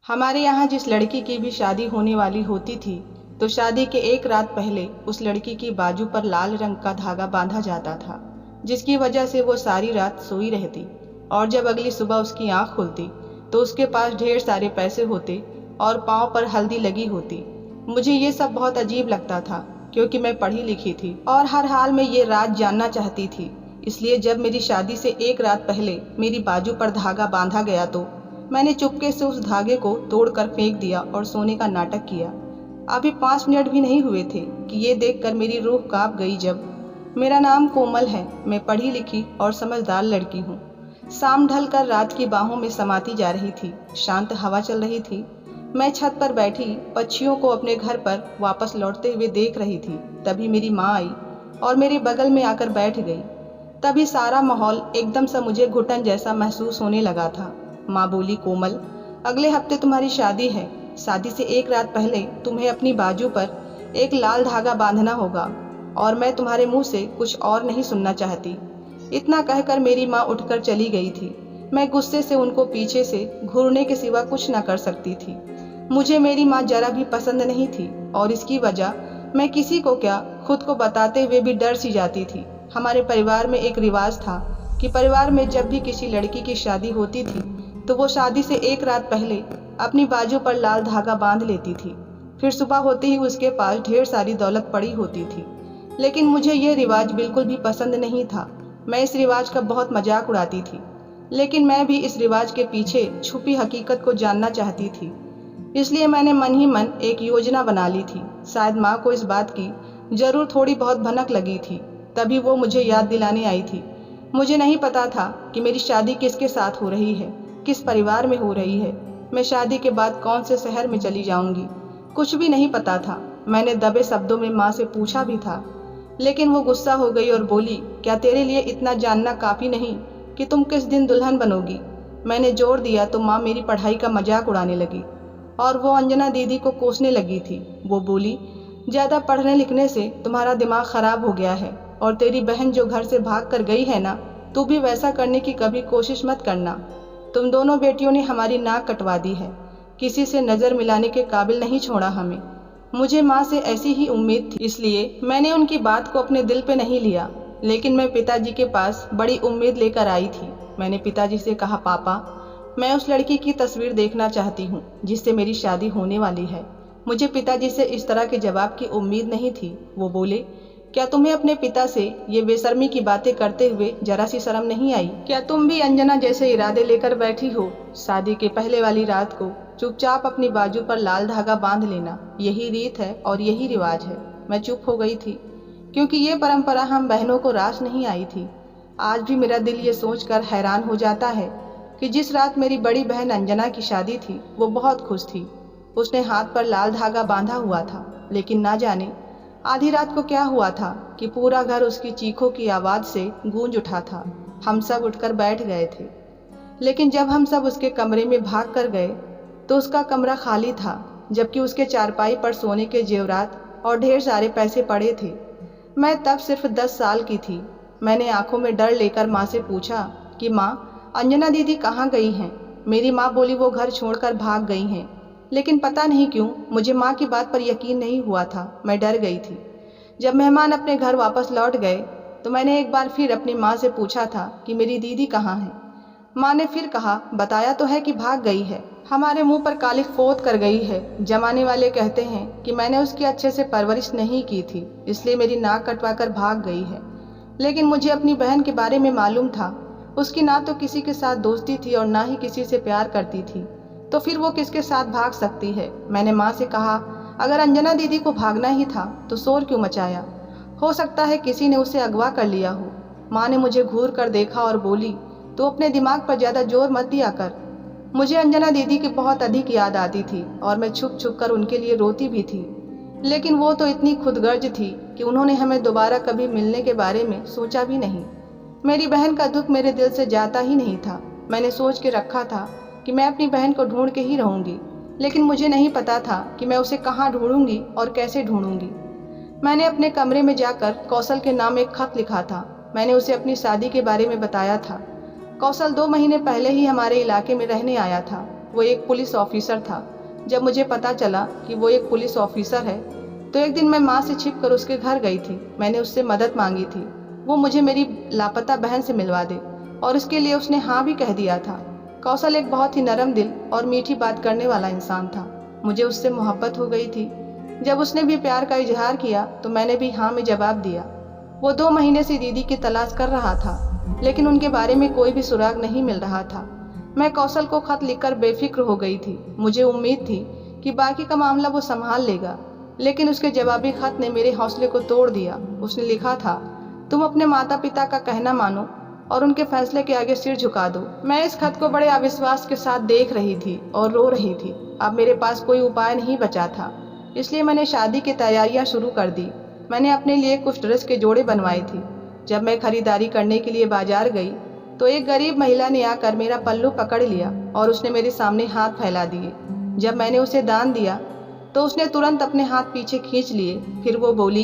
हमारे यहाँ जिस लड़की की भी शादी होने वाली होती थी तो शादी के एक रात पहले उस लड़की की बाजू पर लाल रंग का धागा बांधा जाता था, जिसकी वजह से वो सारी रात सोई रहती और जब अगली सुबह उसकी आंख खुलती तो उसके पास ढेर सारे पैसे होते और पाँव पर हल्दी लगी होती। मुझे ये सब बहुत अजीब लगता था क्योंकि मैं पढ़ी लिखी थी और हर हाल में ये राज जानना चाहती थी। इसलिए जब मेरी शादी से एक रात पहले मेरी बाजू पर धागा बांधा गया तो मैंने चुपके से उस धागे को तोड़कर फेंक दिया और सोने का नाटक किया। अभी 5 मिनट भी नहीं हुए थे कि ये देखकर मेरी रूह कांप गई। जब मेरा नाम कोमल है, मैं पढ़ी लिखी और समझदार लड़की हूँ। शाम ढल कर रात की बाहों में समाती जा रही थी। शांत हवा चल रही थी। मैं छत पर बैठी पक्षियों को अपने घर पर वापस लौटते हुए देख रही थी। तभी मेरी माँ आई और मेरे बगल में आकर बैठ गई। तभी सारा माहौल एकदम से मुझे घुटन जैसा महसूस होने लगा था। माँ बोली, कोमल, अगले हफ्ते तुम्हारी शादी है। शादी से एक रात पहले तुम्हें अपनी बाजू पर एक लाल धागा बांधना होगा और मैं तुम्हारे मुंह से कुछ और नहीं सुनना चाहती। इतना कहकर मेरी माँ उठकर चली गई थी। मैं गुस्से से उनको पीछे से घूरने के सिवा कुछ न कर सकती थी। मुझे मेरी माँ जरा भी पसंद नहीं थी और इसकी वजह मैं किसी को क्या खुद को बताते हुए भी डर सी जाती थी। हमारे परिवार में एक रिवाज था कि परिवार में जब भी किसी लड़की की शादी होती थी तो वो शादी से एक रात पहले अपनी बाजू पर लाल धागा बांध लेती थी। फिर सुबह होते ही उसके पास ढेर सारी दौलत पड़ी होती थी। लेकिन मुझे ये रिवाज बिल्कुल भी पसंद नहीं था। मैं इस रिवाज का बहुत मजाक उड़ाती थी, लेकिन मैं भी इस रिवाज के पीछे छुपी हकीकत को जानना चाहती थी। इसलिए मैंने मन ही मन एक योजना बना ली थी। शायद माँ को इस बात की जरूर थोड़ी बहुत भनक लगी थी, तभी वो मुझे याद दिलाने आई थी। मुझे नहीं पता था कि मेरी शादी किसके साथ हो रही है, किस परिवार में हो रही है, मैं शादी के बाद कौन से शहर में चली जाऊंगी, कुछ भी नहीं पता था। मैंने दबे शब्दों में माँ से पूछा भी था, लेकिन वो गुस्सा हो गई और बोली, क्या तेरे लिए इतना जानना काफ़ी नहीं कि तुम किस दिन दुल्हन बनोगी। मैंने जोर दिया तो माँ मेरी पढ़ाई का मजाक उड़ाने लगी और वो अंजना दीदी को कोसने लगी थी। वो बोली, ज़्यादा पढ़ने लिखने से तुम्हारा दिमाग ख़राब हो गया है और तेरी बहन जो घर से भाग कर गई है ना, तू भी वैसा करने की कभी कोशिश मत करना। तुम दोनों बेटियों ने हमारी नाक कटवा दी है, किसी से नज़र मिलाने के काबिल नहीं छोड़ा हमें। मुझे माँ से ऐसी ही उम्मीद थी, इसलिए मैंने उनकी बात को अपने दिल पे नहीं लिया। लेकिन मैं पिताजी के पास बड़ी उम्मीद लेकर आई थी। मैंने पिताजी से कहा, पापा, मैं उस लड़की की तस्वीर देखना चाहती हूँ जिससे मेरी शादी होने वाली है। मुझे पिताजी से इस तरह के जवाब की उम्मीद नहीं थी। वो बोले, क्या तुम्हें अपने पिता से ये बेशर्मी की बातें करते हुए जरा सी शर्म नहीं आई? क्या तुम भी अंजना जैसे इरादे लेकर बैठी हो? शादी के पहले वाली रात को चुपचाप अपनी बाजू पर लाल धागा बांध लेना, यही रीत है और यही रिवाज है। मैं चुप हो गई थी क्योंकि ये परंपरा हम बहनों को रास नहीं आई थी। आज भी मेरा दिल ये सोचकर हैरान हो जाता है कि जिस रात मेरी बड़ी बहन अंजना की शादी थी वो बहुत खुश थी। उसने हाथ पर लाल धागा बांधा हुआ था, लेकिन ना जाने आधी रात को क्या हुआ था कि पूरा घर उसकी चीखों की आवाज़ से गूंज उठा था। हम सब उठकर बैठ गए थे, लेकिन जब हम सब उसके कमरे में भाग कर गए तो उसका कमरा खाली था, जबकि उसके चारपाई पर सोने के जेवरात और ढेर सारे पैसे पड़े थे। मैं तब सिर्फ 10 साल की थी। मैंने आंखों में डर लेकर माँ से पूछा कि माँ, अंजना दीदी कहाँ गई हैं? मेरी माँ बोली, वो घर छोड़कर भाग गई हैं। लेकिन पता नहीं क्यों मुझे माँ की बात पर यकीन नहीं हुआ था। मैं डर गई थी। जब मेहमान अपने घर वापस लौट गए तो मैंने एक बार फिर अपनी माँ से पूछा था कि मेरी दीदी कहाँ है। माँ ने फिर कहा, बताया तो है कि भाग गई है, हमारे मुंह पर कालिख पोत कर गई है। जमाने वाले कहते हैं कि मैंने उसकी अच्छे से परवरिश नहीं की थी, इसलिए मेरी नाक कटवा कर भाग गई है। लेकिन मुझे अपनी बहन के बारे में मालूम था। उसकी ना तो किसी के साथ दोस्ती थी और ना ही किसी से प्यार करती थी, तो फिर वो किसके साथ भाग सकती है? मैंने माँ से कहा, अगर अंजना दीदी को भागना ही था तो शोर क्यों मचाया? हो सकता है किसी ने उसे अगवा कर लिया हो। माँ ने मुझे घूर कर देखा और बोली, तो अपने दिमाग पर ज़्यादा जोर मत दिया कर। मुझे अंजना दीदी की बहुत अधिक याद आती थी और मैं छुप छुप कर उनके लिए रोती भी थी। लेकिन वो तो इतनी खुदगर्ज थी कि उन्होंने हमें दोबारा कभी मिलने के बारे में सोचा भी नहीं। मेरी बहन का दुख मेरे दिल से जाता ही नहीं था। मैंने सोच के रखा था कि मैं अपनी बहन को ढूंढ के ही रहूंगी, लेकिन मुझे नहीं पता था कि मैं उसे कहाँ ढूंढूंगी और कैसे ढूंढूंगी। मैंने अपने कमरे में जाकर कौशल के नाम एक खत लिखा था। मैंने उसे अपनी शादी के बारे में बताया था। कौशल 2 महीने पहले ही हमारे इलाके में रहने आया था। वो एक पुलिस ऑफिसर था। जब मुझे पता चला कि वो एक पुलिस ऑफिसर है तो एक दिन मैं माँ से छिप कर उसके घर गई थी। मैंने उससे मदद मांगी थी, वो मुझे मेरी लापता बहन से मिलवा दे, और इसके लिए उसने हाँ भी कह दिया था। कौशल एक बहुत ही नरम दिल और मीठी बात करने वाला इंसान था। मुझे उससे मोहब्बत हो गई थी। जब उसने भी प्यार का इजहार किया तो मैंने भी हाँ में जवाब दिया। वो 2 महीने से दीदी की तलाश कर रहा था, लेकिन उनके बारे में कोई भी सुराग नहीं मिल रहा था। मैं कौशल को खत लिखकर बेफिक्र हो गई थी। मुझे उम्मीद थी कि बाकी का मामला वो संभाल लेगा, लेकिन उसके जवाबी खत ने मेरे हौसले को तोड़ दिया। उसने लिखा था, तुम अपने माता पिता का कहना मानो और उनके फैसले के आगे सिर झुका दो। मैं इस खत को बड़े अविश्वास के साथ देख रही थी और रो रही थी। अब मेरे पास कोई उपाय नहीं बचा था, इसलिए मैंने शादी की तैयारियां शुरू कर दी। मैंने अपने लिए कुछ ड्रेस के जोड़े बनवाए थे। जब मैं खरीदारी करने के लिए बाजार गई तो एक गरीब महिला ने आकर मेरा पल्लू पकड़ लिया और उसने मेरे सामने हाथ फैला दिए। जब मैंने उसे दान दिया तो उसने तुरंत अपने हाथ पीछे खींच लिए। फिर वो बोली,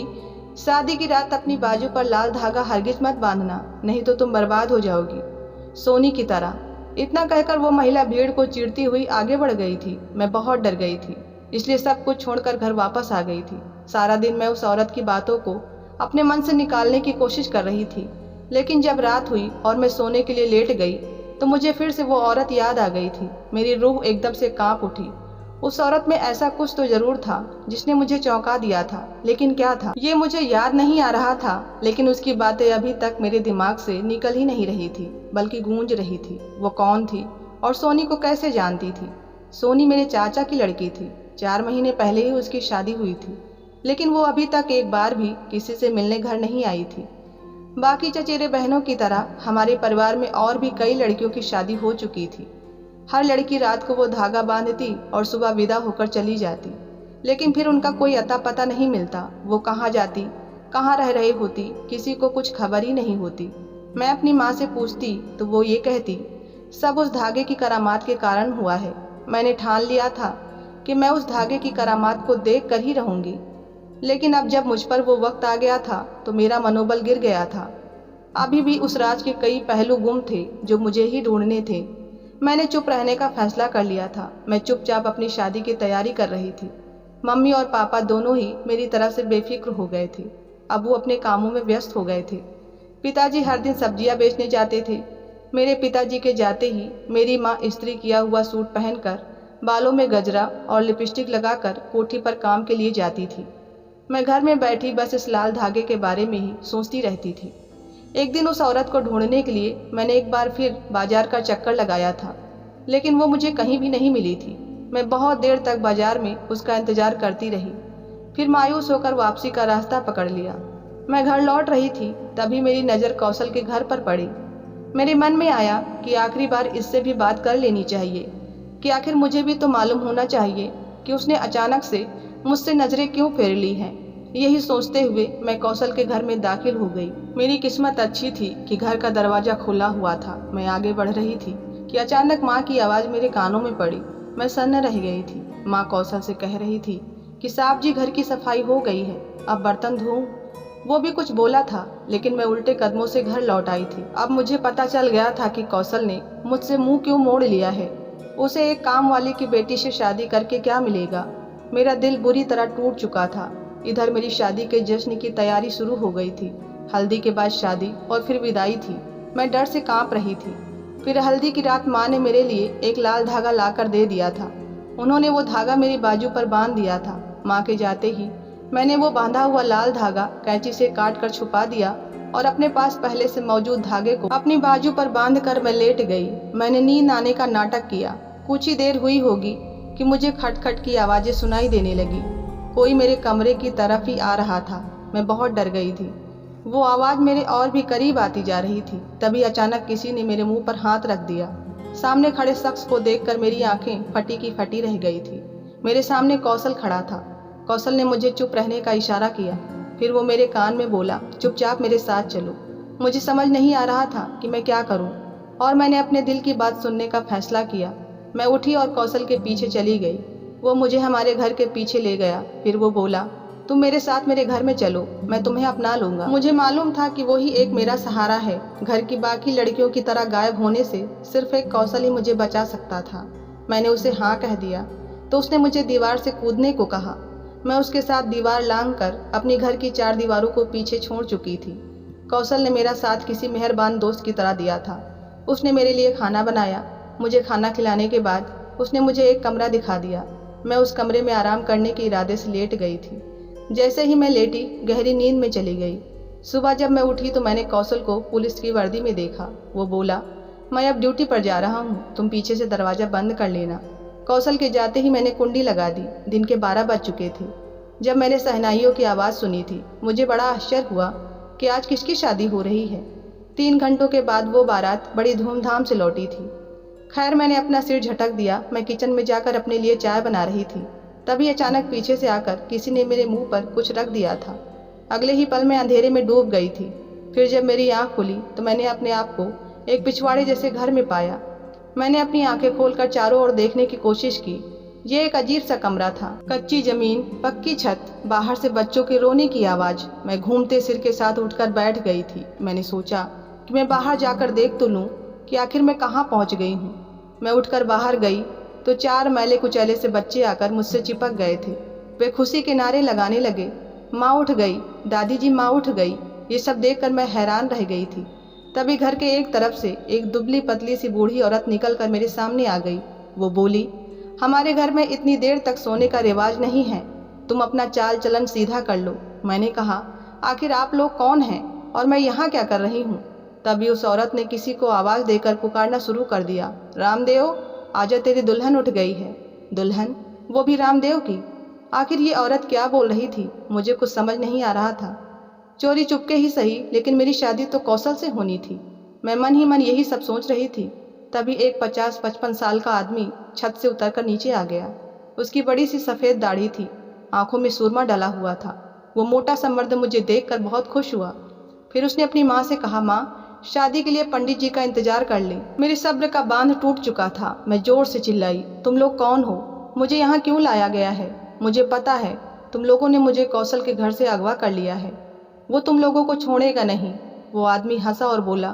शादी की रात अपनी बाजू पर लाल धागा हरगिज मत बांधना, नहीं तो तुम बर्बाद हो जाओगी, सोनी की तरह। इतना कहकर वो महिला भीड़ को चीरती हुई आगे बढ़ गई थी। मैं बहुत डर गई थी, इसलिए सब कुछ छोड़कर घर वापस आ गई थी। सारा दिन मैं उस औरत की बातों को अपने मन से निकालने की कोशिश कर रही थी, लेकिन जब रात हुई और मैं सोने के लिए लेट गई तो मुझे फिर से वो औरत याद आ गई थी। मेरी रूह एकदम से कांप उठी। उस औरत में ऐसा कुछ तो जरूर था जिसने मुझे चौंका दिया था, लेकिन क्या था ये मुझे याद नहीं आ रहा था। लेकिन उसकी बातें अभी तक मेरे दिमाग से निकल ही नहीं रही थी, बल्कि गूंज रही थी। वो कौन थी और सोनी को कैसे जानती थी? सोनी मेरे चाचा की लड़की थी। 4 महीने पहले ही उसकी शादी हुई थी, लेकिन वो अभी तक एक बार भी किसी से मिलने घर नहीं आई थी। बाकी चचेरे बहनों की तरह हमारे परिवार में और भी कई लड़कियों की शादी हो चुकी थी। हर लड़की रात को वो धागा बांधती और सुबह विदा होकर चली जाती, लेकिन फिर उनका कोई अता पता नहीं मिलता। वो कहाँ जाती, कहाँ रह रही होती, किसी को कुछ खबर ही नहीं होती। मैं अपनी माँ से पूछती तो वो ये कहती, सब उस धागे की करामात के कारण हुआ है। मैंने ठान लिया था कि मैं उस धागे की करामात को देख कर ही रहूंगी, लेकिन अब जब मुझ पर वो वक्त आ गया था तो मेरा मनोबल गिर गया था। अभी भी उस राज के कई पहलू गुम थे जो मुझे ही ढूंढने थे। मैंने चुप रहने का फैसला कर लिया था। मैं चुपचाप अपनी शादी की तैयारी कर रही थी। मम्मी और पापा दोनों ही मेरी तरफ से बेफिक्र हो गए थे। अब वो अपने कामों में व्यस्त हो गए थे। पिताजी हर दिन सब्जियां बेचने जाते थे। मेरे पिताजी के जाते ही मेरी माँ इस्त्री किया हुआ सूट पहनकर, बालों में गजरा और लिपस्टिक लगाकर कोठी पर काम के लिए जाती थी। मैं घर में बैठी बस इस लाल धागे के बारे में ही सोचती रहती थी। एक दिन उस औरत को ढूंढने के लिए मैंने एक बार फिर बाजार का चक्कर लगाया था, लेकिन वो मुझे कहीं भी नहीं मिली थी। मैं बहुत देर तक बाजार में उसका इंतजार करती रही, फिर मायूस होकर वापसी का रास्ता पकड़ लिया। मैं घर लौट रही थी, तभी मेरी नज़र कौशल के घर पर पड़ी। मेरे मन में आया कि आखिरी बार इससे भी बात कर लेनी चाहिए, कि आखिर मुझे भी तो मालूम होना चाहिए कि उसने अचानक से मुझसे नजरें क्यों फेर ली हैं। यही सोचते हुए मैं कौशल के घर में दाखिल हो गई। मेरी किस्मत अच्छी थी कि घर का दरवाजा खुला हुआ था। मैं आगे बढ़ रही थी कि अचानक माँ की आवाज़ मेरे कानों में पड़ी। मैं सन्न रह गई थी। माँ कौशल से कह रही थी कि साहब जी घर की सफाई हो गई है, अब बर्तन धोऊं। वो भी कुछ बोला था, लेकिन मैं उल्टे कदमों से घर लौट आई थी। अब मुझे पता चल गया था कि कौशल ने मुझसे मुंह क्यों मोड़ लिया है। उसे एक काम वाली की बेटी से शादी करके क्या मिलेगा। मेरा दिल बुरी तरह टूट चुका था। इधर मेरी शादी के जश्न की तैयारी शुरू हो गई थी। हल्दी के बाद शादी और फिर विदाई थी। मैं डर से कांप रही थी। फिर हल्दी की रात माँ ने मेरे लिए एक लाल धागा लाकर दे दिया था। उन्होंने वो धागा मेरी बाजू पर बांध दिया था। माँ के जाते ही मैंने वो बांधा हुआ लाल धागा कैंची से काट कर छुपा दिया और अपने पास पहले से मौजूद धागे को अपनी बाजू पर बांध कर मैं लेट गई। मैंने नींद आने का नाटक किया। कुछ ही देर हुई होगी कि मुझे खटखट की आवाज़ें सुनाई देने लगी। कोई मेरे कमरे की तरफ ही आ रहा था। मैं बहुत डर गई थी। वो आवाज़ मेरे और भी करीब आती जा रही थी। तभी अचानक किसी ने मेरे मुंह पर हाथ रख दिया। सामने खड़े शख्स को देखकर मेरी आंखें फटी की फटी रह गई थी। मेरे सामने कौशल खड़ा था। कौशल ने मुझे चुप रहने का इशारा किया। फिर वो मेरे कान में बोला, चुपचाप मेरे साथ चलो। मुझे समझ नहीं आ रहा था कि मैं क्या करूं, और मैंने अपने दिल की बात सुनने का फैसला किया। मैं उठी और कौशल के पीछे चली गई। वो मुझे हमारे घर के पीछे ले गया। फिर वो बोला, तुम मेरे साथ मेरे घर में चलो, मैं तुम्हें अपना लूंगा। मुझे मालूम था कि वो ही एक मेरा सहारा है। घर की बाकी लड़कियों की तरह गायब होने से सिर्फ एक कौशल ही मुझे बचा सकता था। मैंने उसे हाँ कह दिया तो उसने मुझे दीवार से कूदने को कहा। मैं उसके साथ दीवार लांघ कर अपनी घर की 4 दीवारों को पीछे छोड़ चुकी थी। कौशल ने मेरा साथ किसी मेहरबान दोस्त की तरह दिया था। उसने मेरे लिए खाना बनाया। मुझे खाना खिलाने के बाद उसने मुझे एक कमरा दिखा दिया। मैं उस कमरे में आराम करने के इरादे से लेट गई थी। जैसे ही मैं लेटी, गहरी नींद में चली गई। सुबह जब मैं उठी तो मैंने कौशल को पुलिस की वर्दी में देखा। वो बोला, मैं अब ड्यूटी पर जा रहा हूँ, तुम पीछे से दरवाज़ा बंद कर लेना। कौशल के जाते ही मैंने कुंडी लगा दी। दिन के 12 बज चुके थे। जब मैंने शहनाइयों की आवाज़ सुनी थी, मुझे बड़ा आश्चर्य हुआ कि आज किसकी शादी हो रही है। 3 घंटों के बाद वो बारात बड़ी धूमधाम से लौटी थी। खैर, मैंने अपना सिर झटक दिया। मैं किचन में जाकर अपने लिए चाय बना रही थी। तभी अचानक पीछे से आकर किसी ने मेरे मुंह पर कुछ रख दिया था। अगले ही पल मैं अंधेरे में डूब गई थी। फिर जब मेरी आंख खुली तो मैंने अपने आप को एक पिछवाड़े जैसे घर में पाया। मैंने अपनी आंखें खोलकर चारों ओर देखने की कोशिश की। ये एक अजीब सा कमरा था। कच्ची जमीन, पक्की छत, बाहर से बच्चों के रोने की आवाज़। मैं घूमते सिर के साथ उठकर बैठ गई थी। मैंने सोचा कि मैं बाहर जाकर देख तो लूँ कि आखिर मैं कहाँ पहुँच गई हूँ। मैं उठकर बाहर गई तो 4 मैले कुचैले से बच्चे आकर मुझसे चिपक गए थे। वे खुशी के नारे लगाने लगे, माँ उठ गई, दादी जी माँ उठ गई। ये सब देखकर मैं हैरान रह गई थी। तभी घर के एक तरफ से एक दुबली पतली सी बूढ़ी औरत निकलकर मेरे सामने आ गई। वो बोली, हमारे घर में इतनी देर तक सोने का रिवाज नहीं है, तुम अपना चाल चलन सीधा कर लो। मैंने कहा, आखिर आप लोग कौन हैं और मैं यहाँ क्या कर रही हूँ। तभी उस औरत ने किसी को आवाज़ देकर पुकारना शुरू कर दिया, रामदेव, आजा तेरी दुल्हन उठ गई है। दुल्हन? वो भी रामदेव की? आखिर ये औरत क्या बोल रही थी, मुझे कुछ समझ नहीं आ रहा था। चोरी चुपके ही सही, लेकिन मेरी शादी तो कौशल से होनी थी। मैं मन ही मन यही सब सोच रही थी। तभी एक 50-55 साल का आदमी छत से उतरकर नीचे आ गया। उसकी बड़ी सी सफ़ेद दाढ़ी थी, आंखों में सुरमा डला हुआ था। वो मोटा सा मर्द मुझे देखकर बहुत खुश हुआ। फिर उसने अपनी माँ से कहा, माँ, शादी के लिए पंडित जी का इंतजार कर लें। मेरे सब्र का बांध टूट चुका था। मैं जोर से चिल्लाई, तुम लोग कौन हो? मुझे यहाँ क्यों लाया गया है? मुझे पता है तुम लोगों ने मुझे कौशल के घर से अगवा कर लिया है। वो तुम लोगों को छोड़ेगा नहीं। वो आदमी हंसा और बोला,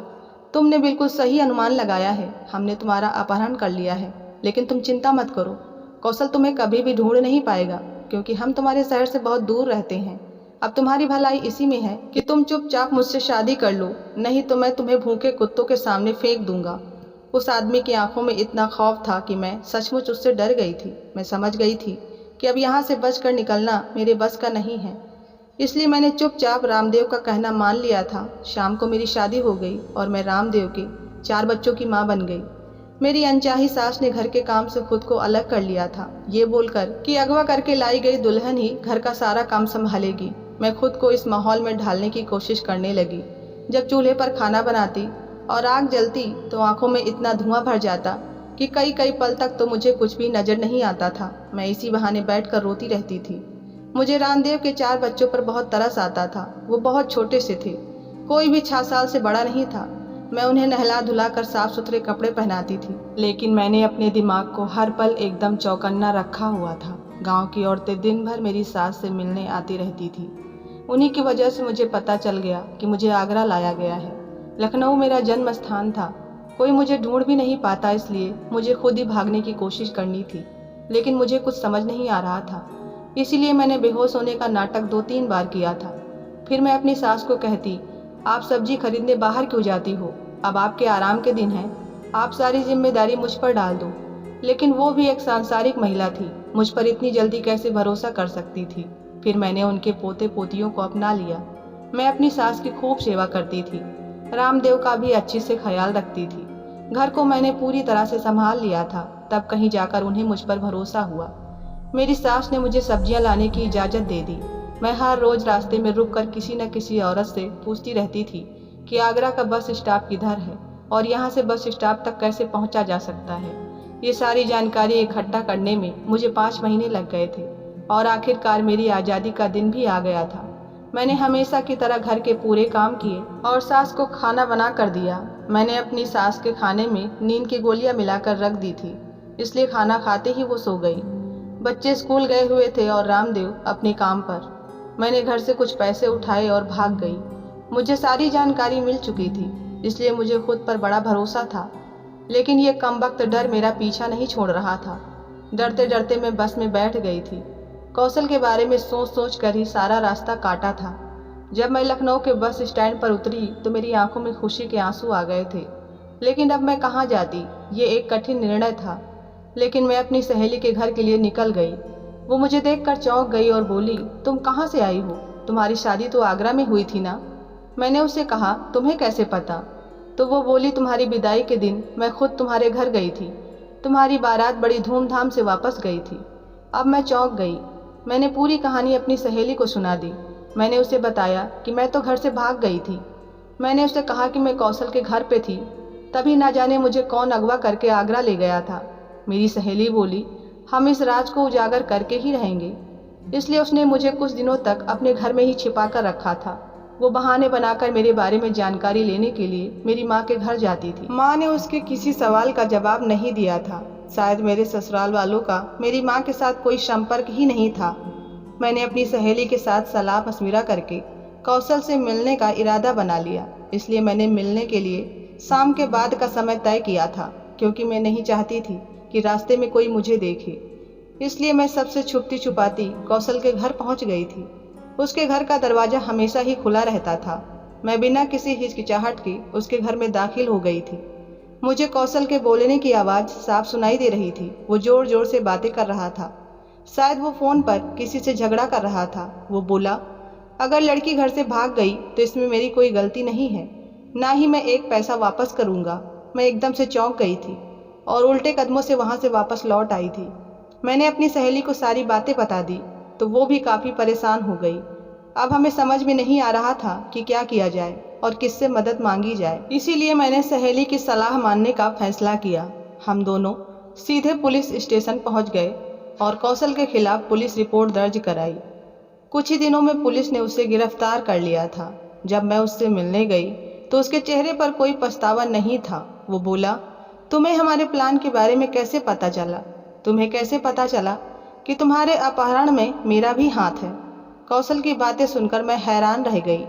तुमने बिल्कुल सही अनुमान लगाया है। हमने तुम्हारा अपहरण कर लिया है, लेकिन तुम चिंता मत करो। कौशल तुम्हें कभी भी ढूंढ नहीं पाएगा, क्योंकि हम तुम्हारे शहर से बहुत दूर रहते हैं। अब तुम्हारी भलाई इसी में है कि तुम चुपचाप मुझसे शादी कर लो, नहीं तो मैं तुम्हें भूखे कुत्तों के सामने फेंक दूंगा। उस आदमी की आंखों में इतना खौफ था कि मैं सचमुच उससे डर गई थी। मैं समझ गई थी कि अब यहाँ से बचकर निकलना मेरे बस का नहीं है। इसलिए मैंने चुपचाप रामदेव का कहना मान लिया था। शाम को मेरी शादी हो गई और मैं रामदेव के 4 बच्चों की माँ बन गई। मेरी अनचाही सास ने घर के काम से खुद को अलग कर लिया था, ये बोलकर कि अगवा करके लाई गई दुल्हन ही घर का सारा काम संभालेगी। मैं खुद को इस माहौल में ढालने की कोशिश करने लगी। जब चूल्हे पर खाना बनाती और आग जलती तो आंखों में इतना धुआं भर जाता कि कई कई पल तक तो मुझे कुछ भी नजर नहीं आता था। मैं इसी बहाने बैठकर रोती रहती थी। मुझे रामदेव के 4 बच्चों पर बहुत तरस आता था। वो बहुत छोटे से थे, कोई भी 6 साल से बड़ा नहीं था। मैं उन्हें नहला धुला कर साफ सुथरे कपड़े पहनाती थी, लेकिन मैंने अपने दिमाग को हर पल एकदम चौकन्ना रखा हुआ था। गांव की औरतें दिन भर मेरी सास से मिलने आती रहती थी। उन्हीं की वजह से मुझे पता चल गया कि मुझे आगरा लाया गया है। लखनऊ मेरा जन्म स्थान था। कोई मुझे ढूंढ भी नहीं पाता, इसलिए मुझे खुद ही भागने की कोशिश करनी थी। लेकिन मुझे कुछ समझ नहीं आ रहा था, इसीलिए मैंने बेहोश होने का नाटक 2-3 बार किया था। फिर मैं अपनी सास को कहती, आप सब्जी खरीदने बाहर क्यों जाती हो? अब आपके आराम के दिन हैं, आप सारी जिम्मेदारी मुझ पर डाल दो। लेकिन वो भी एक सांसारिक महिला थी, मुझ पर इतनी जल्दी कैसे भरोसा कर सकती थी। फिर मैंने उनके पोते पोतियों को अपना लिया। मैं अपनी सास की खूब सेवा करती थी, रामदेव का भी अच्छे से ख्याल रखती थी। घर को मैंने पूरी तरह से संभाल लिया था। तब कहीं जाकर उन्हें मुझ पर भरोसा हुआ। मेरी सास ने मुझे सब्जियां लाने की इजाज़त दे दी। मैं हर रोज़ रास्ते में रुककर किसी न किसी औरत से पूछती रहती थी कि आगरा का बस स्टॉप किधर है और यहाँ से बस स्टॉप तक कैसे पहुँचा जा सकता है। ये सारी जानकारी इकट्ठा करने में मुझे 5 महीने लग गए थे और आखिरकार मेरी आज़ादी का दिन भी आ गया था। मैंने हमेशा की तरह घर के पूरे काम किए और सास को खाना बना कर दिया। मैंने अपनी सास के खाने में नींद की गोलियां मिलाकर रख दी थी, इसलिए खाना खाते ही वो सो गई। बच्चे स्कूल गए हुए थे और रामदेव अपने काम पर। मैंने घर से कुछ पैसे उठाए और भाग गई। मुझे सारी जानकारी मिल चुकी थी, इसलिए मुझे खुद पर बड़ा भरोसा था। लेकिन ये कमबख्त डर मेरा पीछा नहीं छोड़ रहा था। डरते डरते मैं बस में बैठ गई थी। कौशल के बारे में सोच सोच कर ही सारा रास्ता काटा था। जब मैं लखनऊ के बस स्टैंड पर उतरी तो मेरी आंखों में खुशी के आंसू आ गए थे। लेकिन अब मैं कहाँ जाती, ये एक कठिन निर्णय था। लेकिन मैं अपनी सहेली के घर के लिए निकल गई। वो मुझे देखकर चौंक गई और बोली, तुम कहाँ से आई हो? तुम्हारी शादी तो आगरा में हुई थी ना? मैंने उसे कहा, तुम्हें कैसे पता? तो वो बोली, तुम्हारी विदाई के दिन मैं खुद तुम्हारे घर गई थी। तुम्हारी बारात बड़ी धूमधाम से वापस गई थी। अब मैं चौंक गई। मैंने पूरी कहानी अपनी सहेली को सुना दी। मैंने उसे बताया कि मैं तो घर से भाग गई थी। मैंने उसे कहा कि मैं कौशल के घर पे थी, तभी ना जाने मुझे कौन अगवा करके आगरा ले गया था। मेरी सहेली बोली, हम इस राज को उजागर करके ही रहेंगे। इसलिए उसने मुझे कुछ दिनों तक अपने घर में ही छिपा कर रखा था। वो बहाने बनाकर मेरे बारे में जानकारी लेने के लिए मेरी माँ के घर जाती थी। माँ ने उसके किसी सवाल का जवाब नहीं दिया था। शायद मेरे ससुराल वालों का मेरी माँ के साथ कोई संपर्क ही नहीं था। मैंने अपनी सहेली के साथ सलाह मशविरा करके कौशल से मिलने का इरादा बना लिया। इसलिए मैंने मिलने के लिए शाम के बाद का समय तय किया था, क्योंकि मैं नहीं चाहती थी कि रास्ते में कोई मुझे देखे। इसलिए मैं सबसे छुपती छुपाती कौशल के घर पहुंच गई थी। उसके घर का दरवाजा हमेशा ही खुला रहता था। मैं बिना किसी हिचकिचाहट के उसके घर में दाखिल हो गई थी। मुझे कौशल के बोलने की आवाज़ साफ सुनाई दे रही थी। वो जोर जोर से बातें कर रहा था। शायद वो फ़ोन पर किसी से झगड़ा कर रहा था। वो बोला, अगर लड़की घर से भाग गई तो इसमें मेरी कोई गलती नहीं है, ना ही मैं एक पैसा वापस करूँगा। मैं एकदम से चौंक गई थी और उल्टे कदमों से वहाँ से वापस लौट आई थी। मैंने अपनी सहेली को सारी बातें बता दी तो वो भी काफ़ी परेशान हो गई। अब हमें समझ में नहीं आ रहा था कि क्या किया जाए और किससे मदद मांगी जाए। इसीलिए मैंने सहेली की सलाह मानने का फैसला किया। हम दोनों सीधे पुलिस स्टेशन पहुंच गए और कौशल के खिलाफ पुलिस रिपोर्ट दर्ज कराई। कुछ ही दिनों में पुलिस ने उसे गिरफ्तार कर लिया था। जब मैं उससे मिलने गई तो उसके चेहरे पर कोई पछतावा नहीं था। वो बोला, तुम्हें हमारे प्लान के बारे में कैसे पता चला? तुम्हें कैसे पता चला कि तुम्हारे अपहरण में मेरा भी हाथ है? कौशल की बातें सुनकर मैं हैरान रह गई,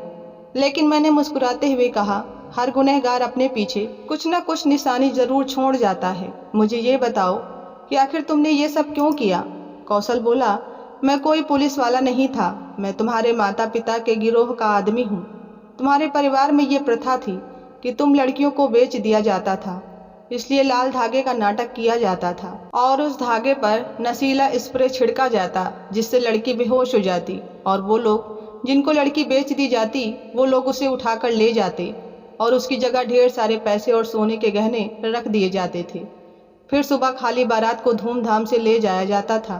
लेकिन मैंने मुस्कुराते हुए कहा, हर गुनहगार अपने पीछे कुछ न कुछ निशानी जरूर छोड़ जाता है। मुझे ये बताओ कि आखिर तुमने ये सब क्यों किया? कौशल बोला, मैं कोई पुलिस वाला नहीं था। मैं तुम्हारे माता पिता के गिरोह का आदमी हूँ। तुम्हारे परिवार में ये प्रथा थी कि तुम लड़कियों को बेच दिया जाता था, इसलिए लाल धागे का नाटक किया जाता था और उस धागे पर नशीला स्प्रे छिड़का जाता जिससे लड़की बेहोश हो जाती, और वो लोग जिनको लड़की बेच दी जाती वो लोग उसे उठाकर ले जाते और उसकी जगह ढेर सारे पैसे और सोने के गहने रख दिए जाते थे। फिर सुबह खाली बारात को धूमधाम से ले जाया जाता था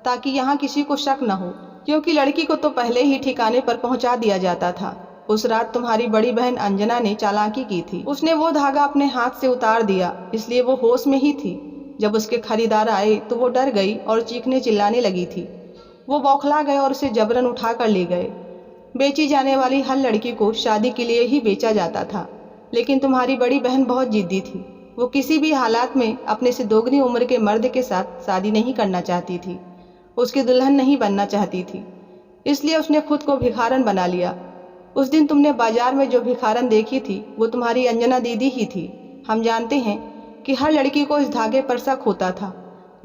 ताकि यहाँ किसी को शक न हो, क्योंकि लड़की को तो पहले ही ठिकाने पर पहुँचा दिया जाता था। उस रात तुम्हारी बड़ी बहन अंजना ने चालाकी की थी। उसने वो धागा अपने हाथ से उतार दिया, इसलिए वो होश में ही थी। जब उसके खरीदार आए तो वो डर गई और चीखने चिल्लाने लगी थी। वो बौखला गए और उसे जबरन उठा कर ले गए। बेची जाने वाली हर लड़की को शादी के लिए ही बेचा जाता था, लेकिन तुम्हारी बड़ी बहन बहुत जिद्दी थी। वो किसी भी हालात में अपने से दोगुनी उम्र के मर्द के साथ शादी नहीं करना चाहती थी, उसकी दुल्हन नहीं बनना चाहती थी। इसलिए उसने खुद को भिखारन बना लिया। उस दिन तुमने बाजार में जो भिखारन देखी थी वो तुम्हारी अंजना दीदी ही थी। हम जानते हैं कि हर लड़की को इस धागे पर शक होता था,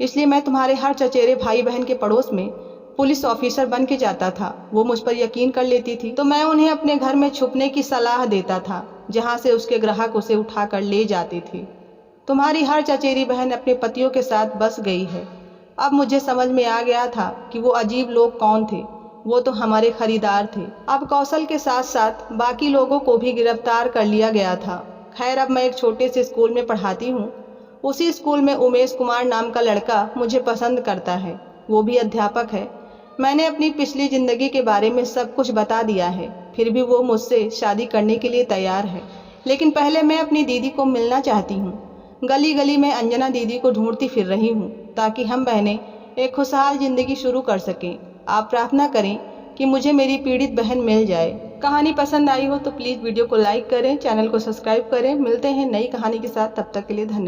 इसलिए मैं तुम्हारे हर चचेरे भाई बहन के पड़ोस में पुलिस ऑफिसर बन के जाता था। वो मुझ पर यकीन कर लेती थी तो मैं उन्हें अपने घर में छुपने की सलाह देता था, जहाँ से उसके ग्राहक उसे उठा कर ले जाते थे। तुम्हारी हर चचेरी बहन अपने पतियों के साथ बस गई है। अब मुझे समझ में आ गया था कि वो अजीब लोग कौन थे। वो तो हमारे खरीदार थे। अब कौशल के साथ साथ बाकी लोगों को भी गिरफ्तार कर लिया गया था। खैर, अब मैं एक छोटे से स्कूल में पढ़ाती हूँ। उसी स्कूल में उमेश कुमार नाम का लड़का मुझे पसंद करता है। वो भी अध्यापक है। मैंने अपनी पिछली ज़िंदगी के बारे में सब कुछ बता दिया है, फिर भी वो मुझसे शादी करने के लिए तैयार है। लेकिन पहले मैं अपनी दीदी को मिलना चाहती हूँ। गली गली में अंजना दीदी को ढूंढती फिर रही हूँ ताकि हम बहनें एक खुशहाल ज़िंदगी शुरू कर सकें। आप प्रार्थना करें कि मुझे मेरी पीड़ित बहन मिल जाए। कहानी पसंद आई हो तो प्लीज़ वीडियो को लाइक करें, चैनल को सब्सक्राइब करें। मिलते हैं नई कहानी के साथ, तब तक के लिए धन्यवाद।